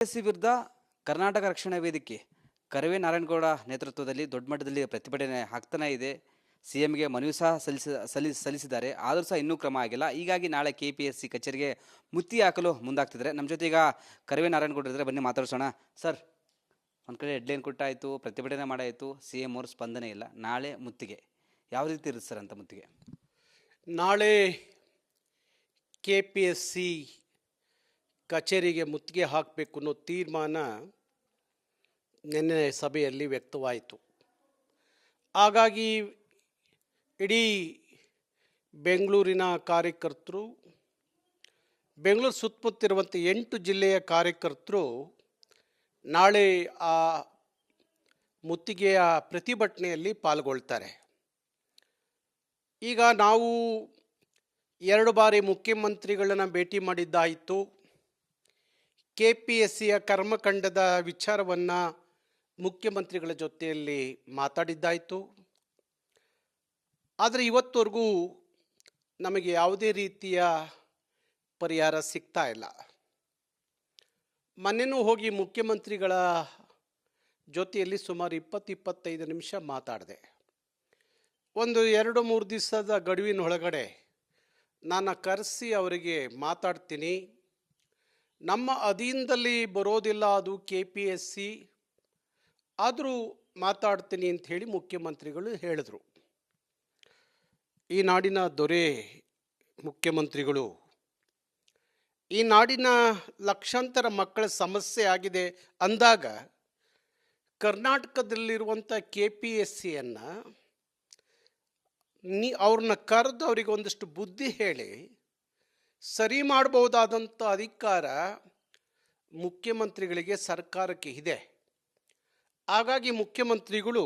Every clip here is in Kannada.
ಕೆಪಿಎಸ್ಸಿ ವಿರುದ್ಧ ಕರ್ನಾಟಕ ರಕ್ಷಣಾ ವೇದಿಕೆ ಕರವೇ ನಾರಾಯಣಗೌಡ ನೇತೃತ್ವದಲ್ಲಿ ದೊಡ್ಡ ಮಟ್ಟದಲ್ಲಿ ಪ್ರತಿಭಟನೆ ಆಗ್ತಾನೆ ಇದೆ. ಸಿಎಂಗೆ ಮನವಿ ಸಹ ಸಲ್ಲಿಸಿದ್ದಾರೆ. ಆದರೂ ಸಹ ಇನ್ನೂ ಕ್ರಮ ಆಗಿಲ್ಲ. ಹೀಗಾಗಿ ನಾಳೆ ಕೆಪಿಎಸ್ಸಿ ಕಚೇರಿಗೆ ಮುತ್ತಿ ಹಾಕಲು ಮುಂದಾಗ್ತಿದ್ದಾರೆ. ನಮ್ಮ ಜೊತೆ ಈಗ ಕರವೇ ನಾರಾಯಣಗೌಡ ಇದ್ದಾರೆ, ಬನ್ನಿ ಮಾತಾಡ್ಸೋಣ. ಸರ್, ಒಂದು ಕಡೆ ಹೆಡ್ಲೈನ್ ಕೊಟ್ಟಾಯಿತು, ಪ್ರತಿಭಟನೆ ಮಾಡಾಯಿತು, ಸಿಎಂ ಅವ್ರ ಸ್ಪಂದನೆ ಇಲ್ಲ. ನಾಳೆ ಮುತ್ತಿಗೆ ಯಾವ ರೀತಿ ಇರುತ್ತೆ ಸರ್ ಅಂತ ಮುತ್ತಿಗೆ? ನಾಳೆ ಕೆಪಿಎಸ್ಸಿ ಕಚೇರಿಗೆ ಮುತ್ತಿಗೆ ಹಾಕಬೇಕು ಅನ್ನೋ ತೀರ್ಮಾನ ನಿನ್ನೆ ಸಭೆಯಲ್ಲಿ ವ್ಯಕ್ತವಾಯಿತು. ಹಾಗಾಗಿ ಇಡೀ ಬೆಂಗಳೂರಿನ ಕಾರ್ಯಕರ್ತರು, ಬೆಂಗಳೂರು ಸುತ್ತಮುತ್ತಿರುವಂಥ 8 ಜಿಲ್ಲೆಯ ಕಾರ್ಯಕರ್ತರು ನಾಳೆ ಆ ಮುತ್ತಿಗೆಯ ಪ್ರತಿಭಟನೆಯಲ್ಲಿ ಪಾಲ್ಗೊಳ್ತಾರೆ. ಈಗ ನಾವು 2 ಬಾರಿ ಮುಖ್ಯಮಂತ್ರಿಗಳನ್ನು ಭೇಟಿ ಮಾಡಿದ್ದಾಯಿತು. ಕೆಪಿಎಸ್ಸಿಯ ಕರ್ಮಕಾಂಡದ ವಿಚಾರವನ್ನು ಮುಖ್ಯಮಂತ್ರಿಗಳ ಜೊತೆಯಲ್ಲಿ ಮಾತಾಡಿದ್ದಾಯಿತು. ಆದರೆ ಇವತ್ತವರೆಗೂ ನಮಗೆ ಯಾವುದೇ ರೀತಿಯ ಪರಿಹಾರ ಸಿಗ್ತಾ ಇಲ್ಲ. ಮೊನ್ನೆನೂ ಹೋಗಿ ಮುಖ್ಯಮಂತ್ರಿಗಳ ಜೊತೆಯಲ್ಲಿ ಸುಮಾರು 20-25 ನಿಮಿಷ ಮಾತಾಡಿದೆ. ಒಂದು 2-3 ದಿವಸದ ಗಡುವಿನ ಒಳಗಡೆ ನಾನು ಕರೆಸಿ ಅವರಿಗೆ ಮಾತಾಡ್ತೀನಿ, ನಮ್ಮ ಅಧೀನದಲ್ಲಿ ಬರೋದಿಲ್ಲ ಅದು ಕೆಪಿಎಸ್ಸಿ, ಆದರೂ ಮಾತಾಡ್ತೀನಿ ಅಂತ ಹೇಳಿ ಮುಖ್ಯಮಂತ್ರಿಗಳು ಹೇಳಿದರು. ಈ ನಾಡಿನ ದೊರೆ ಮುಖ್ಯಮಂತ್ರಿಗಳು, ಈ ನಾಡಿನ ಲಕ್ಷಾಂತರ ಮಕ್ಕಳ ಸಮಸ್ಯೆ ಆಗಿದೆ ಅಂದಾಗ ಕರ್ನಾಟಕದಲ್ಲಿರುವಂಥ ಕೆಪಿಎಸ್ಸಿಯನ್ನು ಅವ್ರನ್ನ ಕರೆದು ಅವರಿಗೆ ಒಂದಷ್ಟು ಬುದ್ಧಿ ಹೇಳಿ ಸರಿ ಮಾಡಬಹುದಾದಂಥ ಅಧಿಕಾರ ಮುಖ್ಯಮಂತ್ರಿಗಳಿಗೆ, ಸರ್ಕಾರಕ್ಕೆ ಇದೆ. ಹಾಗಾಗಿ ಮುಖ್ಯಮಂತ್ರಿಗಳು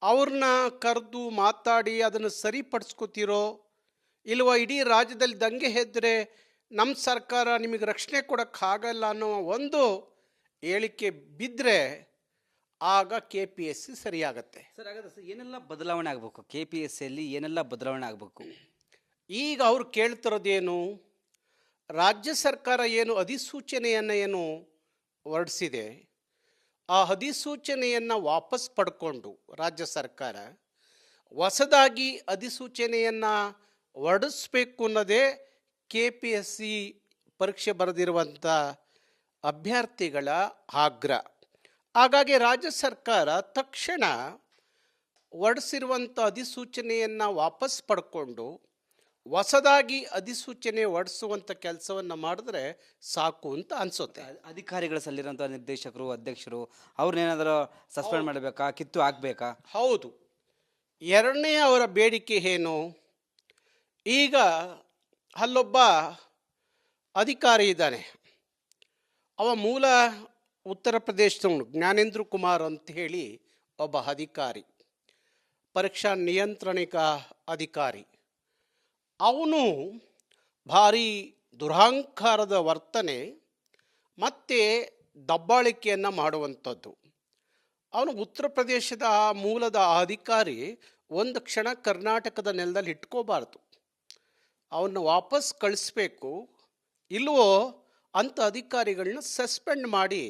ಅವ್ರನ್ನ ಕರೆದು ಮಾತಾಡಿ ಅದನ್ನು ಸರಿಪಡಿಸ್ಕೋತಿರೋ ಇಲ್ವ, ಇಡೀ ರಾಜ್ಯದಲ್ಲಿ ದಂಗೆ ಎದ್ದರೆ ನಮ್ಮ ಸರ್ಕಾರ ನಿಮಗೆ ರಕ್ಷಣೆ ಕೊಡೋಕ್ಕಾಗಲ್ಲ ಅನ್ನೋ ಒಂದು ಹೇಳಿಕೆ ಬಿದ್ದರೆ ಆಗ ಕೆ ಪಿ ಎಸ್ ಸಿ ಸರಿಯಾಗತ್ತೆ. ಸರ್, ಹಾಗಾದ್ರೆ ಏನೆಲ್ಲ ಬದಲಾವಣೆ ಆಗಬೇಕು ಕೆಪಿಎಸ್ಸಿಯಲ್ಲಿ? ಏನೆಲ್ಲ ಬದಲಾವಣೆ ಆಗಬೇಕು? ಈಗ ಅವ್ರು ಕೇಳ್ತಿರೋದೇನು, ರಾಜ್ಯ ಸರ್ಕಾರ ಏನು ಅಧಿಸೂಚನೆಯನ್ನು ಹೊರಡಿಸಿದೆ, ಆ ಅಧಿಸೂಚನೆಯನ್ನು ವಾಪಸ್ ಪಡ್ಕೊಂಡು ರಾಜ್ಯ ಸರ್ಕಾರ ಹೊಸದಾಗಿ ಅಧಿಸೂಚನೆಯನ್ನು ಹೊರಡಿಸ್ಬೇಕು ಅನ್ನೋದೇ ಕೆ ಪಿ ಎಸ್ ಸಿ ಪರೀಕ್ಷೆ ಬರೆದಿರುವಂಥ ಅಭ್ಯರ್ಥಿಗಳ ಆಗ್ರಹ. ಹಾಗಾಗಿ ರಾಜ್ಯ ಸರ್ಕಾರ ತಕ್ಷಣ ಹೊರಡಿಸಿರುವಂಥ ಅಧಿಸೂಚನೆಯನ್ನು ವಾಪಸ್ ಪಡ್ಕೊಂಡು ಹೊಸದಾಗಿ ಅಧಿಸೂಚನೆ ಹೊರಡಿಸುವಂಥ ಕೆಲಸವನ್ನು ಮಾಡಿದ್ರೆ ಸಾಕು ಅಂತ ಅನಿಸುತ್ತೆ. ಅಧಿಕಾರಿಗಳ ಸಲ್ಲಿರುವಂಥ ನಿರ್ದೇಶಕರು, ಅಧ್ಯಕ್ಷರು ಅವ್ರನ್ನೇನಾದರೂ ಸಸ್ಪೆಂಡ್ ಮಾಡಬೇಕಾ, ಕಿತ್ತು ಹಾಕಬೇಕಾ? ಹೌದು. ಎರಡನೇ ಅವರ ಬೇಡಿಕೆ ಏನು, ಈಗ ಅಲ್ಲೊಬ್ಬ ಅಧಿಕಾರಿ ಇದ್ದಾನೆ, ಅವ ಮೂಲ ಉತ್ತರ ಪ್ರದೇಶದವನು, ಜ್ಞಾನೇಂದ್ರ ಕುಮಾರ್ ಅಂತ ಹೇಳಿ ಒಬ್ಬ ಅಧಿಕಾರಿ, ಪರೀಕ್ಷಾ ನಿಯಂತ್ರಣಕ ಅಧಿಕಾರಿ. ಅವನು ಭಾರಿ ದುರಹಂಕಾರದ ವರ್ತನೆ ಮತ್ತು ದಬ್ಬಾಳಿಕೆಯನ್ನು ಮಾಡುವಂಥದ್ದು. ಅವನು ಉತ್ತರ ಪ್ರದೇಶದ ಮೂಲದ ಅಧಿಕಾರಿ ಒಂದು ಕ್ಷಣ ಕರ್ನಾಟಕದ ನೆಲದಲ್ಲಿ ಇಟ್ಕೋಬಾರ್ದು, ಅವನ್ನ ವಾಪಸ್ ಕಳಿಸ್ಬೇಕು. ಇಲ್ವೋ ಅಂಥ ಅಧಿಕಾರಿಗಳನ್ನ ಸಸ್ಪೆಂಡ್ ಮಾಡಿ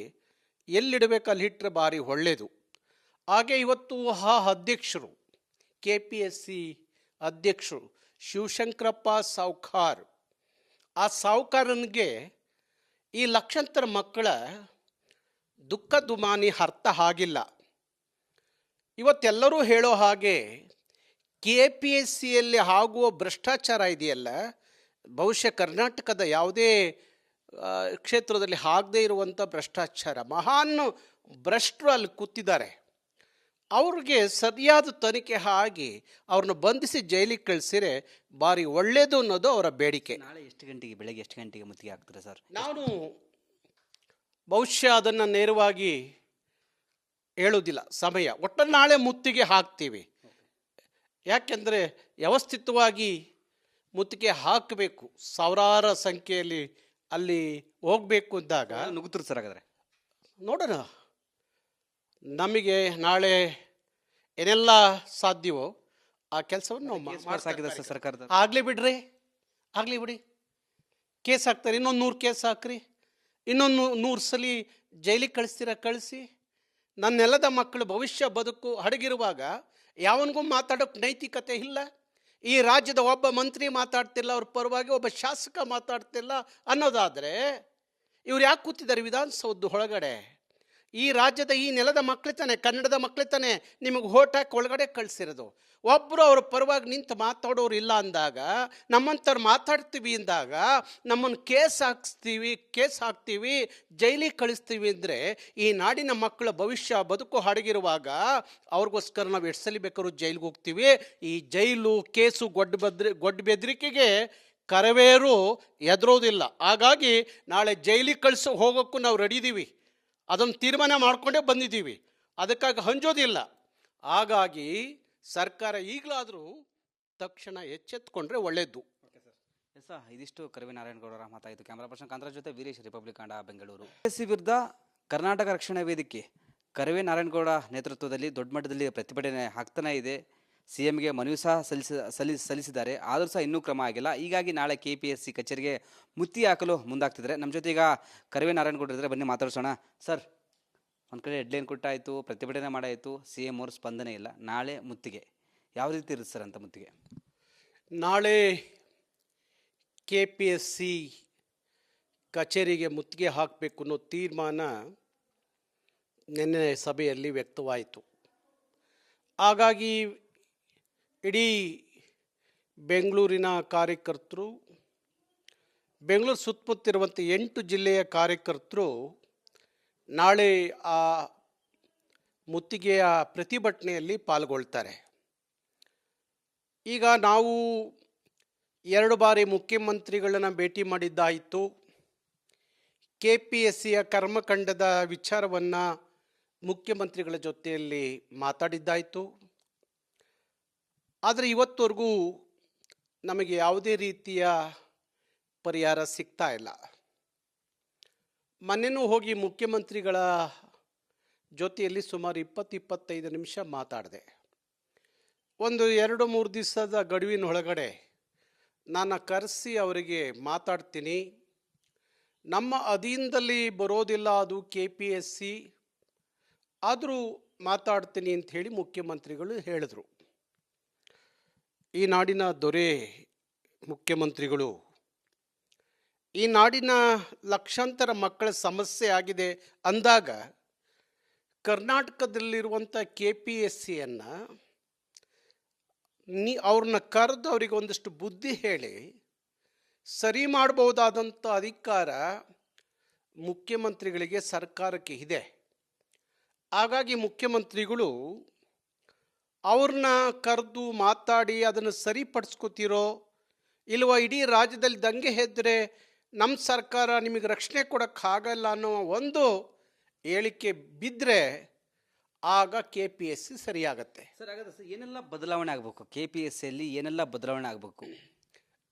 ಎಲ್ಲಿಡಬೇಕು ಅಲ್ಲಿ ಇಟ್ಟರೆ ಭಾರಿ ಒಳ್ಳೆಯದು. ಹಾಗೆ ಇವತ್ತು ಆ ಅಧ್ಯಕ್ಷರು, ಕೆ ಪಿ ಎಸ್ ಸಿ ಅಧ್ಯಕ್ಷರು ಶಿವಶಂಕರಪ್ಪ ಸಾವ್ಕಾರ್, ಆ ಸಾವ್ಕಾರನಿಗೆ ಈ ಲಕ್ಷಾಂತರ ಮಕ್ಕಳ ದುಃಖ ದುಮಾನಿ ಅರ್ಥ ಆಗಿಲ್ಲ. ಇವತ್ತೆಲ್ಲರೂ ಹೇಳೋ ಹಾಗೆ ಕೆ ಪಿ ಎಸ್ ಸಿಯಲ್ಲಿ ಆಗುವ ಭ್ರಷ್ಟಾಚಾರ ಇದೆಯಲ್ಲ, ಬಹುಶಃ ಕರ್ನಾಟಕದ ಯಾವುದೇ ಕ್ಷೇತ್ರದಲ್ಲಿ ಆಗದೇ ಇರುವಂಥ ಭ್ರಷ್ಟಾಚಾರ, ಮಹಾನ್ ಭ್ರಷ್ಟರು ಅಲ್ಲಿ ಕೂತಿದ್ದಾರೆ. ಅವ್ರಿಗೆ ಸರಿಯಾದ ತನಿಖೆ ಆಗಿ ಅವ್ರನ್ನ ಬಂಧಿಸಿ ಜೈಲಿಗೆ ಕಳಿಸಿರೆ ಭಾರಿ ಒಳ್ಳೆಯದು ಅನ್ನೋದು ಅವರ ಬೇಡಿಕೆ. ನಾಳೆ ಎಷ್ಟು ಗಂಟೆಗೆ, ಬೆಳಗ್ಗೆ ಎಷ್ಟು ಗಂಟೆಗೆ ಮುತ್ತಿಗೆ ಹಾಕ್ತಾರೆ ಸರ್? ನಾನು ಬಹುಶಃ ಅದನ್ನು ನೇರವಾಗಿ ಹೇಳೋದಿಲ್ಲ ಸಮಯ, ಒಟ್ಟಲ್ಲಿ ನಾಳೆ ಮುತ್ತಿಗೆ ಹಾಕ್ತೀವಿ. ಯಾಕೆಂದರೆ ವ್ಯವಸ್ಥಿತವಾಗಿ ಮುತ್ತಿಗೆ ಹಾಕಬೇಕು, ಸಾವಿರಾರು ಸಂಖ್ಯೆಯಲ್ಲಿ ಅಲ್ಲಿ ಹೋಗಬೇಕು ಅಂದಾಗ ನುಗ್ಗುತ್ತಾರೆ ಸರ್. ಹಾಗಾದರೆ ನೋಡೋಣ, ನಮಗೆ ನಾಳೆ ಏನೆಲ್ಲ ಸಾಧ್ಯವೋ ಆ ಕೆಲಸವನ್ನು ನಾವು ಸರ್ಕಾರದ ಆಗಲಿ ಬಿಡ್ರಿ, ಆಗಲಿ ಬಿಡಿ. ಕೇಸ್ ಹಾಕ್ತಾರೆ, ಇನ್ನೊಂದು 100 ಕೇಸ್ ಹಾಕ್ರಿ, ಇನ್ನೊಂದು 100 ಸಲ ಜೈಲಿಗೆ ಕಳಿಸ್ತೀರಾ ಕಳಿಸಿ. ನನ್ನ ನೆಲದ ಮಕ್ಕಳು ಭವಿಷ್ಯ ಬದುಕು ಅಡಗಿರುವಾಗ ಯಾವನಿಗೂ ಮಾತಾಡೋಕ್ಕೆ ನೈತಿಕತೆ ಇಲ್ಲ. ಈ ರಾಜ್ಯದ ಒಬ್ಬ ಮಂತ್ರಿ ಮಾತಾಡ್ತಿಲ್ಲ, ಅವ್ರ ಪರವಾಗಿ ಒಬ್ಬ ಶಾಸಕ ಮಾತಾಡ್ತಿಲ್ಲ ಅನ್ನೋದಾದರೆ ಇವ್ರು ಯಾಕೆ ಕೂತಿದ್ದಾರೆ ವಿಧಾನಸೌಧ ಒಳಗಡೆ? ಈ ರಾಜ್ಯದ ಈ ನೆಲದ ಮಕ್ಕಳು ತಾನೆ, ಕನ್ನಡದ ಮಕ್ಕಳು ತಾನೆ ನಿಮಗೆ ಓಟ್ ಹಾಕಿ ಒಳಗಡೆ ಕಳಿಸಿರೋದು. ಒಬ್ಬರು ಅವ್ರ ಪರವಾಗಿ ನಿಂತು ಮಾತಾಡೋರು ಇಲ್ಲ ಅಂದಾಗ, ನಮ್ಮಂಥವ್ರು ಮಾತಾಡ್ತೀವಿ ಅಂದಾಗ ನಮ್ಮನ್ನು ಕೇಸ್ ಹಾಕ್ತೀವಿ, ಜೈಲಿಗೆ ಕಳಿಸ್ತೀವಿ ಅಂದರೆ ಈ ನಾಡಿನ ಮಕ್ಕಳ ಭವಿಷ್ಯ ಬದುಕು ಅಡಗಿರುವಾಗ ಅವ್ರಿಗೋಸ್ಕರ ನಾವು ಎಷ್ಟು ಸಲ ಬೇಕಾದ್ರೂ ಜೈಲಿಗೆ ಹೋಗ್ತೀವಿ. ಈ ಜೈಲು ಕೇಸು ಗೊಡ್ಡ ಬೆದರಿಕೆಗೆ ಕರವೇರು ಎದುರೋದಿಲ್ಲ. ಹಾಗಾಗಿ ನಾಳೆ ಜೈಲಿಗೆ ಹೋಗೋಕ್ಕೂ ನಾವು ರೆಡಿ ಇದ್ದೀವಿ. ಅದನ್ನು ತೀರ್ಮಾನ ಮಾಡಿಕೊಂಡೇ ಬಂದಿದ್ದೀವಿ. ಅದಕ್ಕಾಗಿ ಹಂಜೋದಿಲ್ಲ. ಹಾಗಾಗಿ ಸರ್ಕಾರ ಈಗಲಾದರೂ ತಕ್ಷಣ ಎಚ್ಚೆತ್ತುಕೊಂಡ್ರೆ ಒಳ್ಳೆಯದು. ಎಸ್ ಸರ್, ಇದಿಷ್ಟು ಕರವೇ ನಾರಾಯಣಗೌಡರ ಮಾತಾಯಿತು. ಕ್ಯಾಮರಾ ಪರ್ಸನ್ ಕಾಂತರಾಜ್ ಜೊತೆ ವೀರೇಶ್, ರಿಪಬ್ಲಿಕ್ ಕನ್ನಡ, ಬೆಂಗಳೂರು. ಸಿ ವಿರುದ್ಧ ಕರ್ನಾಟಕ ರಕ್ಷಣಾ ವೇದಿಕೆ ಕರವೇ ನಾರಾಯಣಗೌಡ ನೇತೃತ್ವದಲ್ಲಿ ದೊಡ್ಡ ಮಟ್ಟದಲ್ಲಿ ಪ್ರತಿಭಟನೆ ಆಗ್ತಾನೇ ಇದೆ. CMಗೆ ಮನವಿ ಸಹ ಸಲ್ಲಿಸಿದ್ದಾರೆ. ಆದರೂ ಸಹ ಇನ್ನೂ ಕ್ರಮ ಆಗಿಲ್ಲ. ಹೀಗಾಗಿ ನಾಳೆ KPSC ಕಚೇರಿಗೆ ಮುತ್ತಿ ಹಾಕಲು ಮುಂದಾಗ್ತಿದ್ದಾರೆ. ನಮ್ಮ ಜೊತೆ ಈಗ ಕರವೇ ನಾರಾಯಣಗೌಡ ಇದ್ದಾರೆ, ಬನ್ನಿ ಮಾತಾಡ್ಸೋಣ. ಸರ್, ಒಂದು ಕಡೆ ಹೆಡ್ಲೈನ್ ಕೊಟ್ಟಾಯಿತು, ಪ್ರತಿಭಟನೆ ಮಾಡಾಯಿತು, CM ಅವ್ರ ಸ್ಪಂದನೆ ಇಲ್ಲ. ನಾಳೆ ಮುತ್ತಿಗೆ ಯಾವ ರೀತಿ ಇರುತ್ತೆ ಸರ್ ಅಂತ ಮುತ್ತಿಗೆ? ನಾಳೆ KPSC ಕಚೇರಿಗೆ ಮುತ್ತಿಗೆ ಹಾಕಬೇಕು ಅನ್ನೋ ತೀರ್ಮಾನ ನಿನ್ನೆ ಸಭೆಯಲ್ಲಿ ವ್ಯಕ್ತವಾಯಿತು. ಹಾಗಾಗಿ ಇಡೀ ಬೆಂಗಳೂರಿನ ಕಾರ್ಯಕರ್ತರು, ಬೆಂಗಳೂರು ಸುತ್ತಮುತ್ತಿರುವಂಥ 8 ಜಿಲ್ಲೆಯ ಕಾರ್ಯಕರ್ತರು ನಾಳೆ ಆ ಮುತ್ತಿಗೆಯ ಪ್ರತಿಭಟನೆಯಲ್ಲಿ ಪಾಲ್ಗೊಳ್ತಾರೆ. ಈಗ ನಾವು 2 ಬಾರಿ ಮುಖ್ಯಮಂತ್ರಿಗಳನ್ನು ಭೇಟಿ ಮಾಡಿದ್ದಾಯಿತು. KPSCಯ ಕರ್ಮಕಾಂಡದ ವಿಚಾರವನ್ನು ಮುಖ್ಯಮಂತ್ರಿಗಳ ಜೊತೆಯಲ್ಲಿ ಮಾತಾಡಿದ್ದಾಯಿತು. ಆದರೆ ಇವತ್ತವರೆಗೂ ನಮಗೆ ಯಾವುದೇ ರೀತಿಯ ಪರಿಹಾರ ಸಿಗ್ತಾ ಇಲ್ಲ. ಮೊನ್ನೆನೂ ಹೋಗಿ ಮುಖ್ಯಮಂತ್ರಿಗಳ ಜೊತೆಯಲ್ಲಿ ಸುಮಾರು 20-25 ನಿಮಿಷ ಮಾತಾಡಿದೆ. ಒಂದು 2-3 ದಿವಸದ ಗಡುವಿನ ಒಳಗಡೆ ನಾನು ಕರೆಸಿ ಅವರಿಗೆ ಮಾತಾಡ್ತೀನಿ, ನಮ್ಮ ಅಧೀನದಲ್ಲಿ ಬರೋದಿಲ್ಲ ಅದು KPSC, ಆದರೂ ಮಾತಾಡ್ತೀನಿ ಅಂತ ಹೇಳಿ ಮುಖ್ಯಮಂತ್ರಿಗಳು ಹೇಳಿದರು. ಈ ನಾಡಿನ ದೊರೆ ಮುಖ್ಯಮಂತ್ರಿಗಳು ಈ ನಾಡಿನ ಲಕ್ಷಾಂತರ ಮಕ್ಕಳ ಸಮಸ್ಯೆ ಆಗಿದೆ ಅಂದಾಗ ಕರ್ನಾಟಕದಲ್ಲಿರುವಂಥ KPSCಯನ್ನು ಅವ್ರನ್ನ ಕರೆದು ಅವರಿಗೆ ಒಂದಷ್ಟು ಬುದ್ಧಿ ಹೇಳಿ ಸರಿ ಮಾಡ್ಬೋದಾದಂಥ ಅಧಿಕಾರ ಮುಖ್ಯಮಂತ್ರಿಗಳಿಗೆ, ಸರ್ಕಾರಕ್ಕೆ ಇದೆ. ಹಾಗಾಗಿ ಮುಖ್ಯಮಂತ್ರಿಗಳು ಅವ್ರನ್ನ ಕರೆದು ಮಾತಾಡಿ ಅದನ್ನು ಸರಿಪಡಿಸ್ಕೋತಿರೋ ಇಲ್ವ, ಇಡೀ ರಾಜ್ಯದಲ್ಲಿ ದಂಗೆ ಎದ್ದರೆ ನಮ್ಮ ಸರ್ಕಾರ ನಿಮಗೆ ರಕ್ಷಣೆ ಕೊಡೋಕ್ಕಾಗಲ್ಲ ಅನ್ನೋ ಒಂದು ಹೇಳಿಕೆ ಬಿದ್ದರೆ ಆಗ KPSC ಸರಿಯಾಗತ್ತೆ. ಸರ್, ಹಾಗಾದ್ರೆ ಸರ್ ಏನೆಲ್ಲ ಬದಲಾವಣೆ ಆಗಬೇಕು KPSCಯಲ್ಲಿ? ಏನೆಲ್ಲ ಬದಲಾವಣೆ ಆಗಬೇಕು?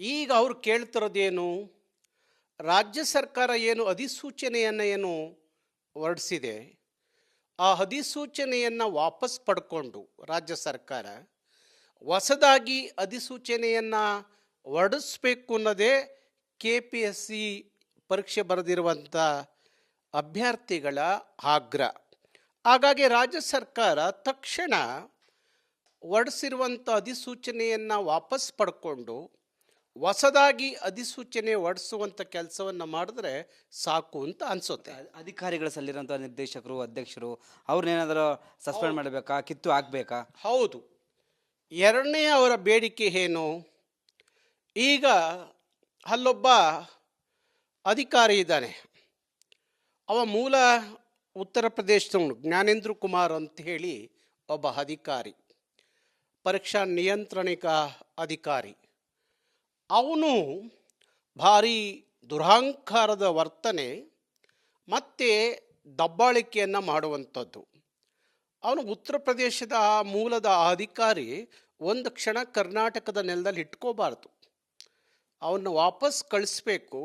ಈಗ ಅವ್ರು ಕೇಳ್ತಿರೋದೇನು, ರಾಜ್ಯ ಸರ್ಕಾರ ಏನು ಅಧಿಸೂಚನೆಯನ್ನು ಏನು ಹೊರಡಿಸಿದೆ, ಆ ಅಧಿಸೂಚನೆಯನ್ನು ವಾಪಸ್ ಪಡ್ಕೊಂಡು ರಾಜ್ಯ ಸರ್ಕಾರ ಹೊಸದಾಗಿ ಅಧಿಸೂಚನೆಯನ್ನು ಹೊರಡಿಸ್ಬೇಕು ಅನ್ನೋದೇ KPSC ಪರೀಕ್ಷೆ ಬರೆದಿರುವಂಥ ಅಭ್ಯರ್ಥಿಗಳ ಆಗ್ರಹ. ಹಾಗಾಗಿ ರಾಜ್ಯ ಸರ್ಕಾರ ತಕ್ಷಣ ಹೊರಡಿಸಿರುವಂಥ ಅಧಿಸೂಚನೆಯನ್ನು ವಾಪಸ್ ಪಡ್ಕೊಂಡು ಹೊಸದಾಗಿ ಅಧಿಸೂಚನೆ ಹೊರಡಿಸುವಂಥ ಕೆಲಸವನ್ನು ಮಾಡಿದ್ರೆ ಸಾಕು ಅಂತ ಅನಿಸುತ್ತೆ. ಅಧಿಕಾರಿಗಳ ಸಲ್ಲಿರೋಂಥ ನಿರ್ದೇಶಕರು, ಅಧ್ಯಕ್ಷರು ಅವ್ರನ್ನೇನಾದರೂ ಸಸ್ಪೆಂಡ್ ಮಾಡಬೇಕಾ, ಕಿತ್ತು ಹಾಕಬೇಕಾ? ಹೌದು. ಎರಡನೇ ಅವರ ಬೇಡಿಕೆ ಏನು, ಈಗ ಅಲ್ಲೊಬ್ಬ ಅಧಿಕಾರಿ ಇದ್ದಾನೆ, ಅವ ಮೂಲ ಉತ್ತರ ಪ್ರದೇಶದವನು, ಜ್ಞಾನೇಂದ್ರ ಕುಮಾರ್ ಅಂತ ಹೇಳಿ ಒಬ್ಬ ಅಧಿಕಾರಿ, ಪರೀಕ್ಷಾ ನಿಯಂತ್ರಣಕ ಅಧಿಕಾರಿ. ಅವನು ಭಾರಿ ದುರಹಂಕಾರದ ವರ್ತನೆ ಮತ್ತು ದಬ್ಬಾಳಿಕೆಯನ್ನು ಮಾಡುವಂಥದ್ದು. ಅವನು ಉತ್ತರ ಪ್ರದೇಶದ ಮೂಲದ ಅಧಿಕಾರಿ ಒಂದು ಕ್ಷಣ ಕರ್ನಾಟಕದ ನೆಲದಲ್ಲಿ ಇಟ್ಕೋಬಾರ್ದು, ಅವನ್ನ ವಾಪಸ್ ಕಳಿಸ್ಬೇಕು.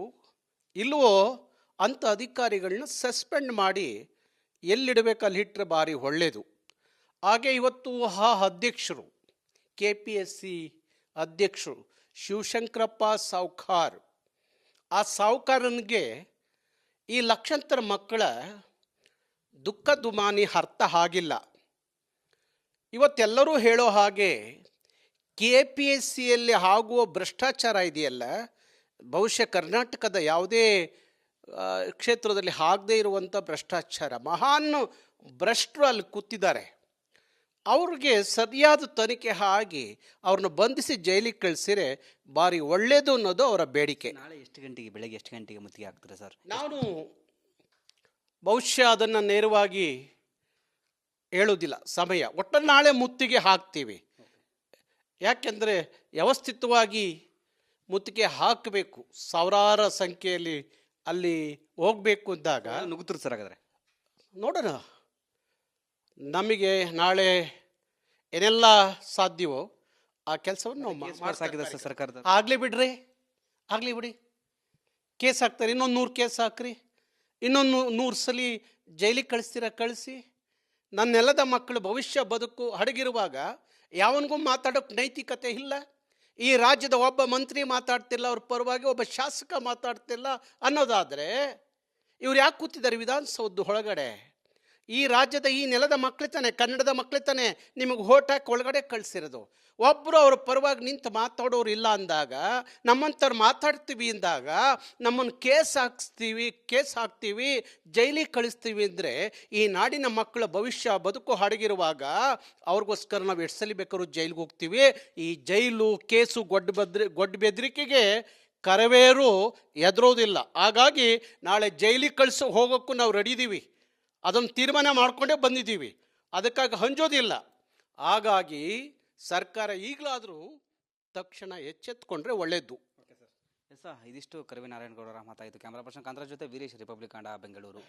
ಇಲ್ವೋ ಅಂಥ ಅಧಿಕಾರಿಗಳನ್ನ ಸಸ್ಪೆಂಡ್ ಮಾಡಿ ಎಲ್ಲಿಡಬೇಕು ಅಲ್ಲಿ ಇಟ್ಟರೆ ಭಾರಿ ಒಳ್ಳೆಯದು. ಹಾಗೆ ಇವತ್ತು ಆ ಅಧ್ಯಕ್ಷರು, KPSC ಅಧ್ಯಕ್ಷರು ಶಿವಶಂಕರಪ್ಪ ಸಾವ್ಕಾರ್, ಆ ಸಾವ್ಕಾರನಿಗೆ ಈ ಲಕ್ಷಾಂತರ ಮಕ್ಕಳ ದುಃಖ ದುಮಾನಿ ಅರ್ಥ ಆಗಿಲ್ಲ. ಇವತ್ತೆಲ್ಲರೂ ಹೇಳೋ ಹಾಗೆ KPSCಯಲ್ಲಿ ಆಗುವ ಭ್ರಷ್ಟಾಚಾರ ಇದೆಯಲ್ಲ, ಬಹುಶಃ ಕರ್ನಾಟಕದ ಯಾವುದೇ ಕ್ಷೇತ್ರದಲ್ಲಿ ಆಗದೇ ಇರುವಂಥ ಭ್ರಷ್ಟಾಚಾರ. ಮಹಾನ್ ಭ್ರಷ್ಟರು ಅಲ್ಲಿ ಕೂತಿದ್ದಾರೆ. ಅವ್ರಿಗೆ ಸರಿಯಾದ ತನಿಖೆ ಆಗಿ ಅವ್ರನ್ನ ಬಂಧಿಸಿ ಜೈಲಿಗೆ ಕಳಿಸಿರೆ ಭಾರಿ ಒಳ್ಳೆಯದು ಅನ್ನೋದು ಅವರ ಬೇಡಿಕೆ. ನಾಳೆ ಎಷ್ಟು ಗಂಟೆಗೆ, ಬೆಳಗ್ಗೆ ಎಷ್ಟು ಗಂಟೆಗೆ ಮುತ್ತಿಗೆ ಹಾಕ್ತಾರೆ ಸರ್? ನಾನು ಬಹುಶಃ ಅದನ್ನು ನೇರವಾಗಿ ಹೇಳೋದಿಲ್ಲ ಸಮಯ. ಒಟ್ಟಲ್ಲಿ ನಾಳೆ ಮುತ್ತಿಗೆ ಹಾಕ್ತೀವಿ. ಯಾಕೆಂದರೆ ವ್ಯವಸ್ಥಿತವಾಗಿ ಮುತ್ತಿಗೆ ಹಾಕಬೇಕು. ಸಾವಿರಾರು ಸಂಖ್ಯೆಯಲ್ಲಿ ಅಲ್ಲಿ ಹೋಗಬೇಕು ಅಂದಾಗ ನುಗ್ಗುತ್ತಾರೆ ಸರ್. ಹಾಗಾದ್ರೆ ನೋಡೋಣ, ನಮಗೆ ನಾಳೆ ಏನೆಲ್ಲ ಸಾಧ್ಯವೋ ಆ ಕೆಲಸವನ್ನು ನಾವು ಸಾಕಿದೆ ಸರ್ ಸರ್ಕಾರದ. ಆಗಲಿ ಬಿಡ್ರಿ, ಆಗಲಿ ಬಿಡಿ. ಕೇಸ್ ಹಾಕ್ತಾರೆ, ಇನ್ನೊಂದು 100 ಕೇಸ್ ಹಾಕ್ರಿ, ಇನ್ನೊಂದು 100 ಸಲ ಜೈಲಿಗೆ ಕಳಿಸ್ತೀರ ಕಳಿಸಿ. ನನ್ನ ನೆಲದ ಮಕ್ಕಳು ಭವಿಷ್ಯ ಬದುಕು ಅಡಗಿರುವಾಗ ಯಾವನಿಗೂ ಮಾತಾಡೋಕ್ಕೆ ನೈತಿಕತೆ ಇಲ್ಲ. ಈ ರಾಜ್ಯದ ಒಬ್ಬ ಮಂತ್ರಿ ಮಾತಾಡ್ತಿಲ್ಲ ಅವ್ರ ಪರವಾಗಿ, ಒಬ್ಬ ಶಾಸಕ ಮಾತಾಡ್ತಿಲ್ಲ ಅನ್ನೋದಾದರೆ ಇವ್ರು ಯಾಕೆ ಕೂತಿದ್ದಾರೆ ವಿಧಾನಸೌಧದ ಒಳಗಡೆ? ಈ ರಾಜ್ಯದ ಈ ನೆಲದ ಮಕ್ಕಳು ತಾನೆ, ಕನ್ನಡದ ಮಕ್ಕಳು ತಾನೆ ನಿಮಗೆ ಓಟ್ ಹಾಕಿ ಒಳಗಡೆ ಕಳಿಸಿರೋದು. ಒಬ್ಬರು ಅವ್ರ ಪರವಾಗಿ ನಿಂತು ಮಾತಾಡೋರು ಇಲ್ಲ ಅಂದಾಗ, ನಮ್ಮಂಥವ್ರು ಮಾತಾಡ್ತೀವಿ ಅಂದಾಗ ನಮ್ಮನ್ನು ಕೇಸ್ ಹಾಕ್ತೀವಿ, ಜೈಲಿಗೆ ಕಳಿಸ್ತೀವಿ ಅಂದರೆ ಈ ನಾಡಿನ ಮಕ್ಕಳ ಭವಿಷ್ಯ ಬದುಕು ಅಡಗಿರುವಾಗ ಅವ್ರಿಗೋಸ್ಕರ ನಾವು ಎಷ್ಟು ಸಲ ಬೇಕಾದ್ರೂ ಜೈಲಿಗೆ ಹೋಗ್ತೀವಿ. ಈ ಜೈಲು ಕೇಸು ಗೊಡ್ಡ ಬೆದರಿಕೆಗೆ ಕರವೇರು ಎದುರೋದಿಲ್ಲ. ಹಾಗಾಗಿ ನಾಳೆ ಜೈಲಿಗೆ ಹೋಗೋಕ್ಕೂ ನಾವು ರೆಡಿ ಇದ್ದೀವಿ. ಅದನ್ನು ತೀರ್ಮಾನ ಮಾಡಿಕೊಂಡೇ ಬಂದಿದ್ದೀವಿ. ಅದಕ್ಕಾಗಿ ಹಂಜೋದಿಲ್ಲ. ಹಾಗಾಗಿ ಸರ್ಕಾರ ಈಗಲಾದರೂ ತಕ್ಷಣ ಎಚ್ಚೆತ್ತುಕೊಂಡ್ರೆ ಒಳ್ಳೆಯದು. ಎಸ್ ಸರ್, ಇದಿಷ್ಟು ಕರವೇ ನಾರಾಯಣಗೌಡರ ಮಾತಾಯಿತು. ಕ್ಯಾಮ್ರಾ ಪರ್ಸನ್ ಕಾಂತರಾಜ್ ಜೊತೆ ವೀರೇಶ್, ರಿಪಬ್ಲಿಕ್ ಕನ್ನಡ, ಬೆಂಗಳೂರು.